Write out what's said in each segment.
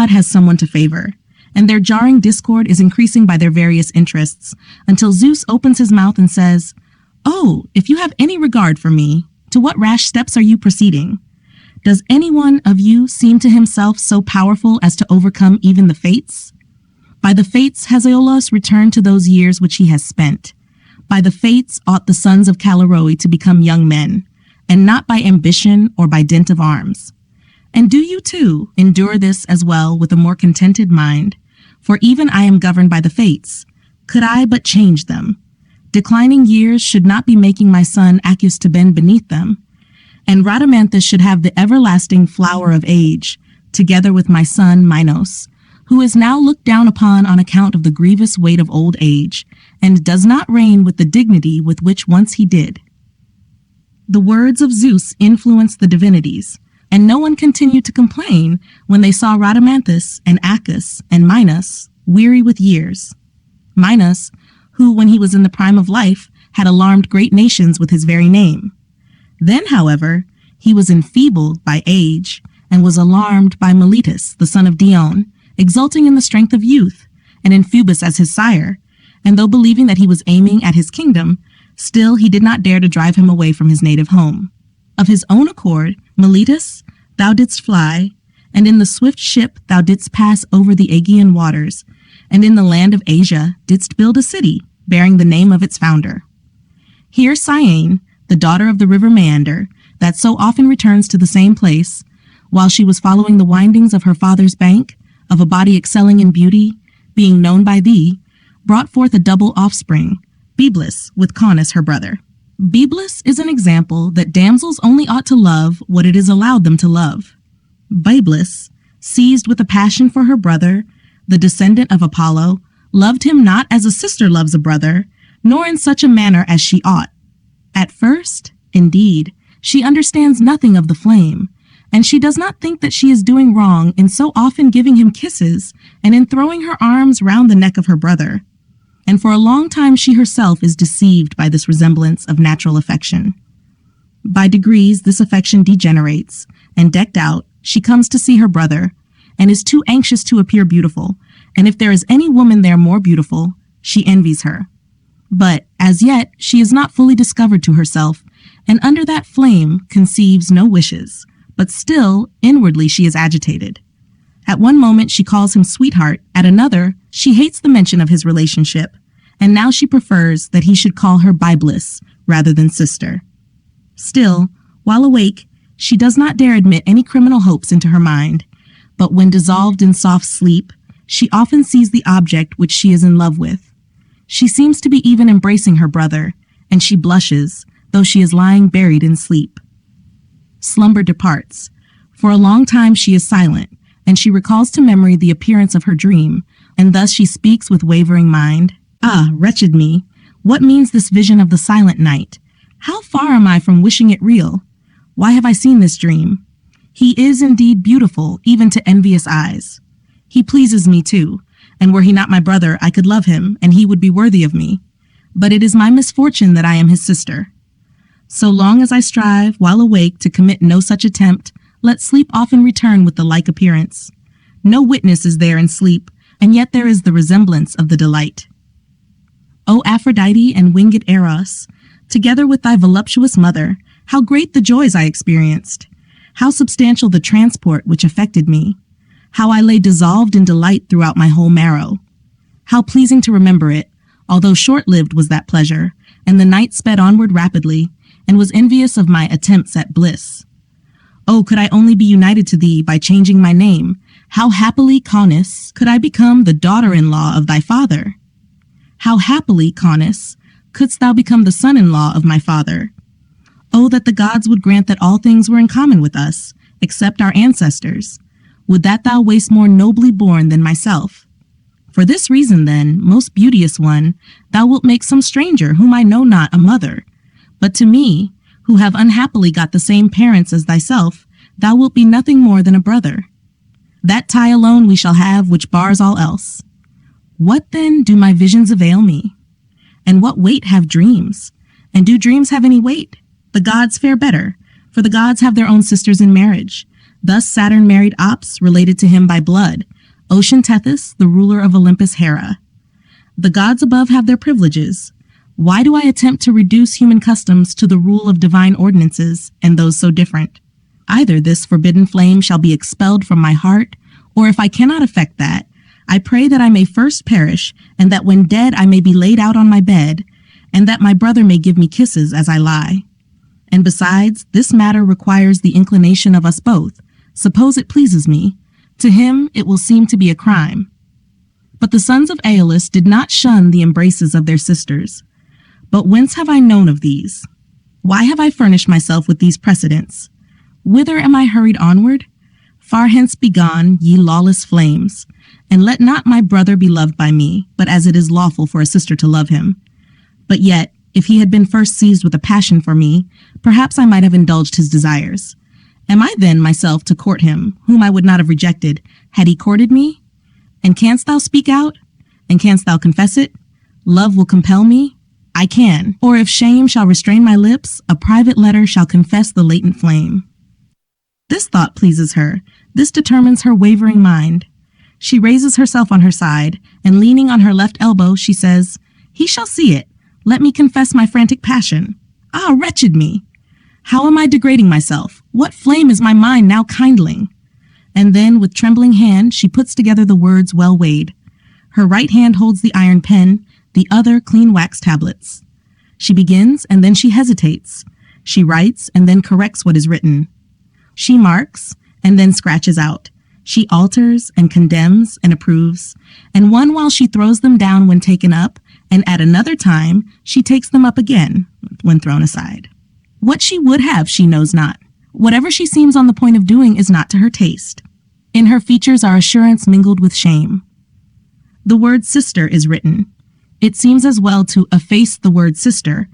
god has someone to favor, and their jarring discord is increasing by their various interests, until Zeus opens his mouth and says, "Oh, if you have any regard for me, to what rash steps are you proceeding? Does any one of you seem to himself so powerful as to overcome even the fates? By the fates has Aeolus returned to those years which he has spent. By the fates ought the sons of Callirrhoe to become young men, and not by ambition or by dint of arms. And do you too endure this as well with a more contented mind? For even I am governed by the fates. Could I but change them? Declining years should not be making my son Acus to bend beneath them. And Rhadamanthus should have the everlasting flower of age, together with my son Minos, who is now looked down upon on account of the grievous weight of old age, and does not reign with the dignity with which once he did." The words of Zeus influenced the divinities, and no one continued to complain when they saw Rhadamanthus and Acus and Minos weary with years. Minos, who, when he was in the prime of life, had alarmed great nations with his very name. Then, however, he was enfeebled by age, and was alarmed by Meletus, the son of Dione, exulting in the strength of youth, and in Phoebus as his sire, and though believing that he was aiming at his kingdom, still he did not dare to drive him away from his native home. Of his own accord, Meletus, thou didst fly, and in the swift ship thou didst pass over the Aegean waters, and in the land of Asia didst build a city, bearing the name of its founder. Here Cyane, the daughter of the river Meander, that so often returns to the same place, while she was following the windings of her father's bank, of a body excelling in beauty, being known by thee, brought forth a double offspring, Byblis, with Caunus her brother. Byblis is an example that damsels only ought to love what it is allowed them to love. Byblis, seized with a passion for her brother, the descendant of Apollo, loved him not as a sister loves a brother, nor in such a manner as she ought. At first, indeed, she understands nothing of the flame, and she does not think that she is doing wrong in so often giving him kisses and in throwing her arms round the neck of her brother. And for a long time she herself is deceived by this resemblance of natural affection. By degrees this affection degenerates, and decked out, she comes to see her brother, and is too anxious to appear beautiful, and if there is any woman there more beautiful, she envies her. But, as yet, she is not fully discovered to herself, and under that flame conceives no wishes, but still, inwardly she is agitated. At one moment she calls him sweetheart, at another, she hates the mention of his relationship, and now she prefers that he should call her Byblis rather than sister. Still, while awake, she does not dare admit any criminal hopes into her mind, but when dissolved in soft sleep, she often sees the object which she is in love with. She seems to be even embracing her brother, and she blushes, though she is lying buried in sleep. Slumber departs. For a long time she is silent, and she recalls to memory the appearance of her dream, and thus she speaks with wavering mind. "Ah, wretched me! What means this vision of the silent night? How far am I from wishing it real? Why have I seen this dream? He is indeed beautiful, even to envious eyes. He pleases me too, and were he not my brother, I could love him, and he would be worthy of me. But it is my misfortune that I am his sister. So long as I strive, while awake, to commit no such attempt, let sleep often return with the like appearance. No witness is there in sleep, and yet there is the resemblance of the delight. O Aphrodite and winged Eros, together with thy voluptuous mother, how great the joys I experienced! How substantial the transport which affected me! How I lay dissolved in delight throughout my whole marrow! How pleasing to remember it, although short-lived was that pleasure, and the night sped onward rapidly, and was envious of my attempts at bliss. Oh, could I only be united to thee by changing my name, how happily, Caunus, could I become the daughter-in-law of thy father! How happily, Caunus, couldst thou become the son-in-law of my father! Oh, that the gods would grant that all things were in common with us, except our ancestors. Would that thou wast more nobly born than myself. For this reason, then, most beauteous one, thou wilt make some stranger whom I know not a mother. But to me, who have unhappily got the same parents as thyself, thou wilt be nothing more than a brother. That tie alone we shall have which bars all else. What then do my visions avail me? And what weight have dreams? And do dreams have any weight? The gods fare better, for the gods have their own sisters in marriage. Thus Saturn married Ops, related to him by blood, Ocean Tethys, the ruler of Olympus Hera. The gods above have their privileges. Why do I attempt to reduce human customs to the rule of divine ordinances, and those so different? Either this forbidden flame shall be expelled from my heart, or if I cannot effect that, I pray that I may first perish, and that when dead I may be laid out on my bed, and that my brother may give me kisses as I lie. And besides, this matter requires the inclination of us both. Suppose it pleases me. To him it will seem to be a crime. But the sons of Aeolus did not shun the embraces of their sisters. But whence have I known of these? Why have I furnished myself with these precedents? Whither am I hurried onward? Far hence begone, ye lawless flames, and let not my brother be loved by me, but as it is lawful for a sister to love him. But yet, if he had been first seized with a passion for me, perhaps I might have indulged his desires. Am I then myself to court him, whom I would not have rejected, had he courted me? And canst thou speak out? And canst thou confess it? Love will compel me? I can. Or if shame shall restrain my lips, a private letter shall confess the latent flame. This thought pleases her. This determines her wavering mind. She raises herself on her side, and leaning on her left elbow, she says, "He shall see it. Let me confess my frantic passion. Ah, wretched me! How am I degrading myself? What flame is my mind now kindling?" And then, with trembling hand, she puts together the words well weighed. Her right hand holds the iron pen, the other clean wax tablets. She begins, and then she hesitates. She writes, and then corrects what is written. She marks, and then scratches out. She alters, and condemns, and approves, and one while she throws them down when taken up, and at another time she takes them up again when thrown aside. What she would have she knows not. Whatever she seems on the point of doing is not to her taste. In her features are assurance mingled with shame. The word sister is written. It seems as well to efface the word sister,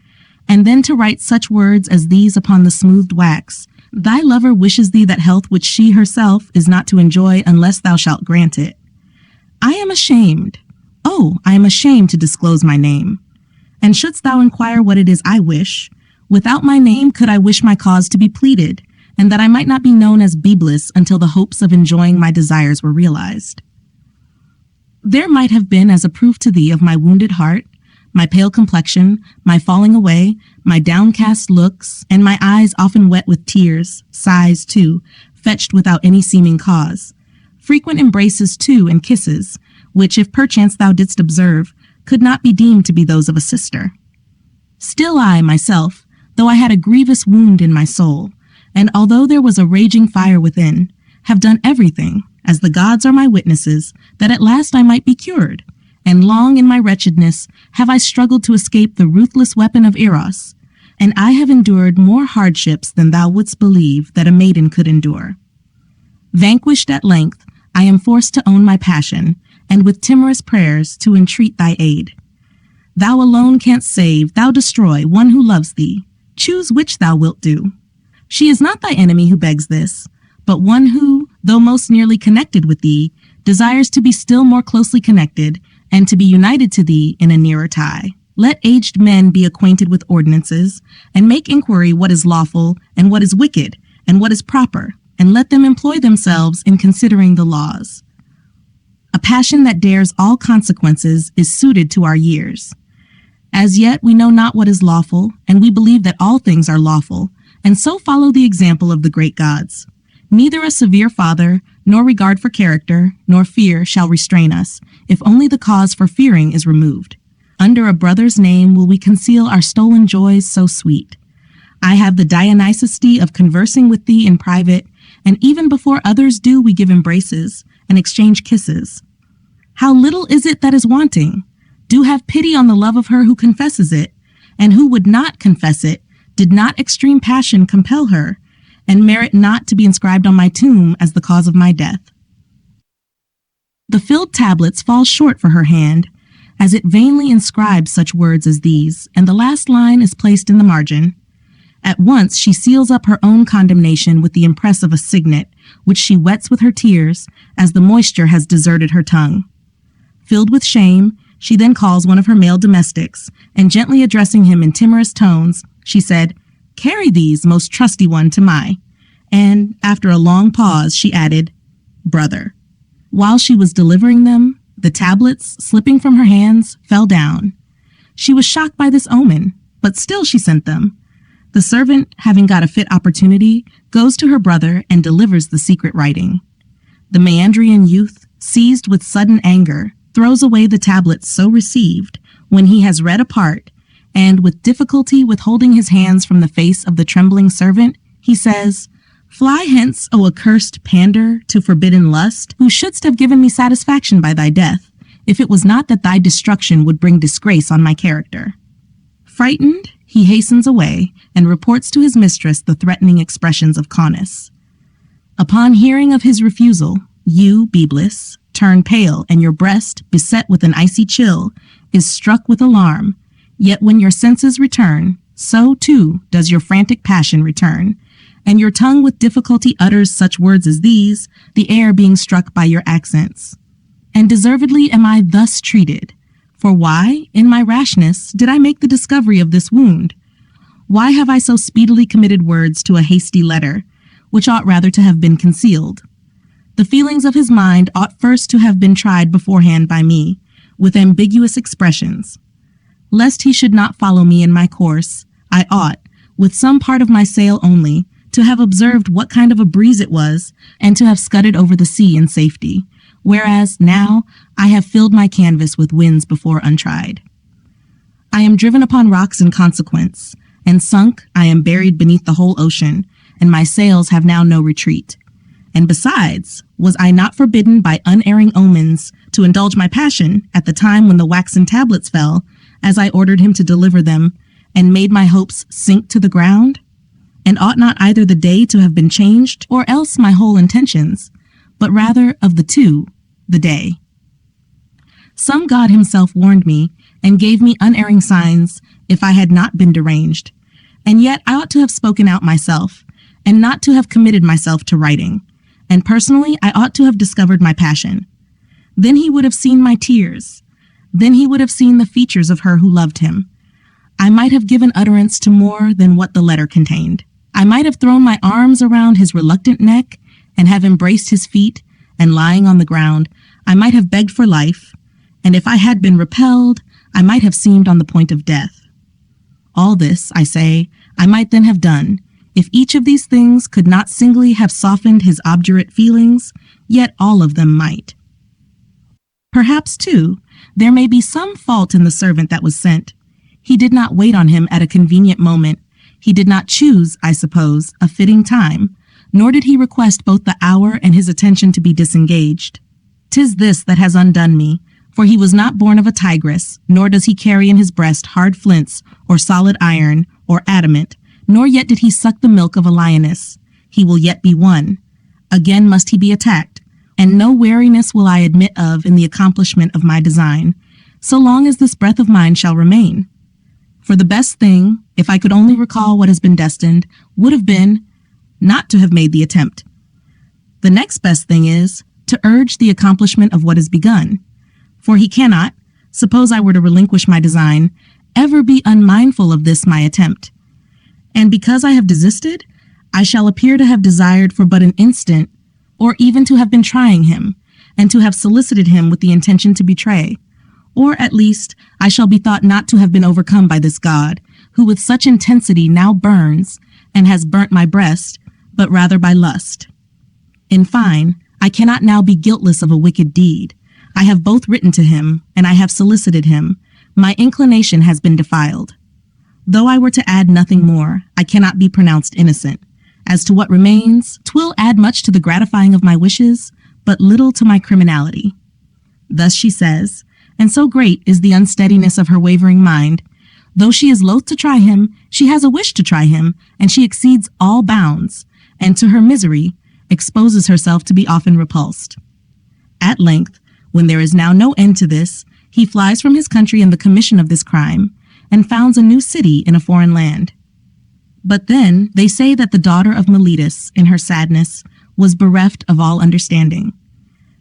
and then to write such words as these upon the smoothed wax. Thy lover wishes thee that health which she herself is not to enjoy unless thou shalt grant it. I am ashamed. Oh, I am ashamed to disclose my name. And shouldst thou inquire what it is I wish, without my name could I wish my cause to be pleaded, and that I might not be known as Byblis until the hopes of enjoying my desires were realized. There might have been as a proof to thee of my wounded heart, my pale complexion, my falling away, my downcast looks, and my eyes often wet with tears, sighs too, fetched without any seeming cause. Frequent embraces too, and kisses, which, if perchance thou didst observe, could not be deemed to be those of a sister. Still I, myself, though I had a grievous wound in my soul, and although there was a raging fire within, have done everything, as the gods are my witnesses, that at last I might be cured, and long in my wretchedness have I struggled to escape the ruthless weapon of Eros, and I have endured more hardships than thou wouldst believe that a maiden could endure. Vanquished at length, I am forced to own my passion, and with timorous prayers to entreat thy aid. Thou alone canst save, thou destroy, one who loves thee. Choose which thou wilt do. She is not thy enemy who begs this, but one who, though most nearly connected with thee, desires to be still more closely connected, and to be united to thee in a nearer tie. Let aged men be acquainted with ordinances, and make inquiry what is lawful, and what is wicked, and what is proper, and let them employ themselves in considering the laws. A passion that dares all consequences is suited to our years. As yet we know not what is lawful, and we believe that all things are lawful, and so follow the example of the great gods. Neither a severe father, nor regard for character, nor fear shall restrain us, if only the cause for fearing is removed. Under a brother's name will we conceal our stolen joys so sweet. I have the Dionysusty of conversing with thee in private, and even before others do we give embraces, and exchange kisses. How little is it that is wanting? Do have pity on the love of her who confesses it, and who would not confess it, did not extreme passion compel her, and merit not to be inscribed on my tomb as the cause of my death. The filled tablets fall short for her hand, as it vainly inscribes such words as these, and the last line is placed in the margin. At once she seals up her own condemnation with the impress of a signet, which she wets with her tears, as the moisture has deserted her tongue. Filled with shame, she then calls one of her male domestics, and gently addressing him in timorous tones, she said, "Carry these, most trusty one, to my," and, after a long pause, she added, "brother." While she was delivering them, the tablets, slipping from her hands, fell down. She was shocked by this omen, but still she sent them. The servant, having got a fit opportunity, goes to her brother and delivers the secret writing. The Meandrian youth, seized with sudden anger, throws away the tablets so received when he has read a part, and with difficulty withholding his hands from the face of the trembling servant, he says, "Fly hence, O accursed pander to forbidden lust, who shouldst have given me satisfaction by thy death, if it was not that thy destruction would bring disgrace on my character." Frightened, he hastens away and reports to his mistress the threatening expressions of Caunus. Upon hearing of his refusal, you, Byblis, turn pale, and your breast, beset with an icy chill, is struck with alarm. Yet when your senses return, so too does your frantic passion return, and your tongue with difficulty utters such words as these, the air being struck by your accents. And deservedly am I thus treated. For why, in my rashness, did I make the discovery of this wound? Why have I so speedily committed words to a hasty letter, which ought rather to have been concealed? The feelings of his mind ought first to have been tried beforehand by me, with ambiguous expressions. Lest he should not follow me in my course, I ought, with some part of my sail only, to have observed what kind of a breeze it was, and to have scudded over the sea in safety, whereas now I have filled my canvas with winds before untried. I am driven upon rocks in consequence, and sunk I am buried beneath the whole ocean, and my sails have now no retreat. And besides, was I not forbidden by unerring omens to indulge my passion at the time when the waxen tablets fell, as I ordered him to deliver them, and made my hopes sink to the ground? And ought not either the day to have been changed, or else my whole intentions, but rather of the two, the day? Some god himself warned me, and gave me unerring signs, if I had not been deranged. And yet I ought to have spoken out myself, and not to have committed myself to writing. And personally, I ought to have discovered my passion. Then he would have seen my tears. Then he would have seen the features of her who loved him. I might have given utterance to more than what the letter contained. I might have thrown my arms around his reluctant neck and have embraced his feet, and lying on the ground, I might have begged for life, and if I had been repelled, I might have seemed on the point of death. All this, I say, I might then have done, if each of these things could not singly have softened his obdurate feelings, yet all of them might. Perhaps, too, there may be some fault in the servant that was sent. He did not wait on him at a convenient moment. He did not choose, I suppose, a fitting time, nor did he request both the hour and his attention to be disengaged. 'Tis this that has undone me, for he was not born of a tigress, nor does he carry in his breast hard flints, or solid iron, or adamant, nor yet did he suck the milk of a lioness. He will yet be won. Again must he be attacked, and no weariness will I admit of in the accomplishment of my design, so long as this breath of mine shall remain. For the best thing, if I could only recall what has been destined, would have been not to have made the attempt. The next best thing is to urge the accomplishment of what is begun. For he cannot, suppose I were to relinquish my design, ever be unmindful of this my attempt. And because I have desisted, I shall appear to have desired for but an instant, or even to have been trying him, and to have solicited him with the intention to betray. Or at least, I shall be thought not to have been overcome by this god, who with such intensity now burns, and has burnt my breast, but rather by lust. In fine, I cannot now be guiltless of a wicked deed. I have both written to him, and I have solicited him. My inclination has been defiled. Though I were to add nothing more, I cannot be pronounced innocent. As to what remains, 'twill add much to the gratifying of my wishes, but little to my criminality. Thus she says, and so great is the unsteadiness of her wavering mind. Though she is loath to try him, she has a wish to try him, and she exceeds all bounds, and to her misery, exposes herself to be often repulsed. At length, when there is now no end to this, he flies from his country in the commission of this crime, and founds a new city in a foreign land. But then they say that the daughter of Miletus, in her sadness, was bereft of all understanding.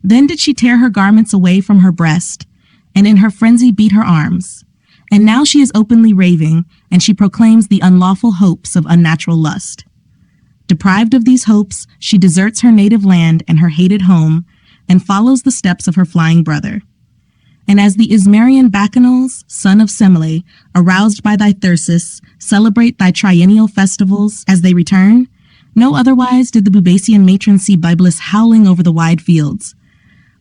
Then did she tear her garments away from her breast, and in her frenzy beat her arms. And now she is openly raving, and she proclaims the unlawful hopes of unnatural lust. Deprived of these hopes, she deserts her native land and her hated home, and follows the steps of her flying brother. And as the Ismarian Bacchanals, son of Semele, aroused by thy thyrsus, celebrate thy triennial festivals as they return, no otherwise did the Bubasian matron see Byblis howling over the wide fields,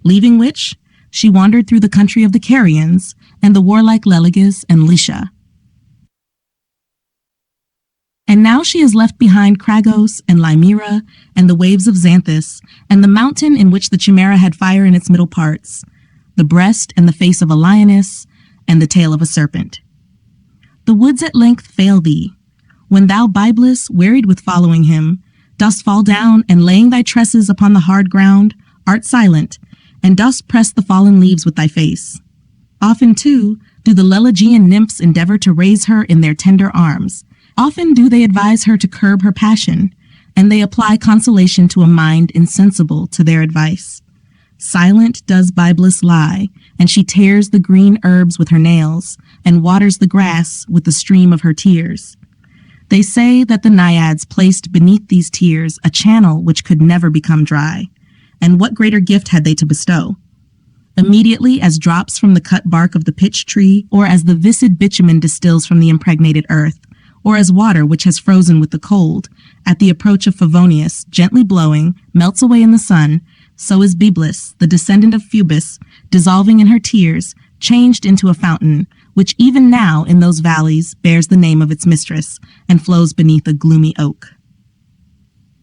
leaving which she wandered through the country of the Carians and the warlike Leleges and Lycia. And now she has left behind Cragos and Limera and the waves of Xanthus and the mountain in which the Chimera had fire in its middle parts, the breast and the face of a lioness and the tail of a serpent. The woods at length fail thee, when thou, Byblis, wearied with following him, dost fall down and laying thy tresses upon the hard ground, art silent, and dost press the fallen leaves with thy face. Often, too, do the Lelegian nymphs endeavor to raise her in their tender arms. Often do they advise her to curb her passion, and they apply consolation to a mind insensible to their advice. Silent does Byblis lie, and she tears the green herbs with her nails, and waters the grass with the stream of her tears. They say that the naiads placed beneath these tears a channel which could never become dry. And what greater gift had they to bestow? Immediately as drops from the cut bark of the pitch tree, or as the viscid bitumen distills from the impregnated earth, or as water which has frozen with the cold, at the approach of Favonius, gently blowing, melts away in the sun, so is Byblis, the descendant of Phoebus, dissolving in her tears, changed into a fountain, which even now in those valleys bears the name of its mistress, and flows beneath a gloomy oak.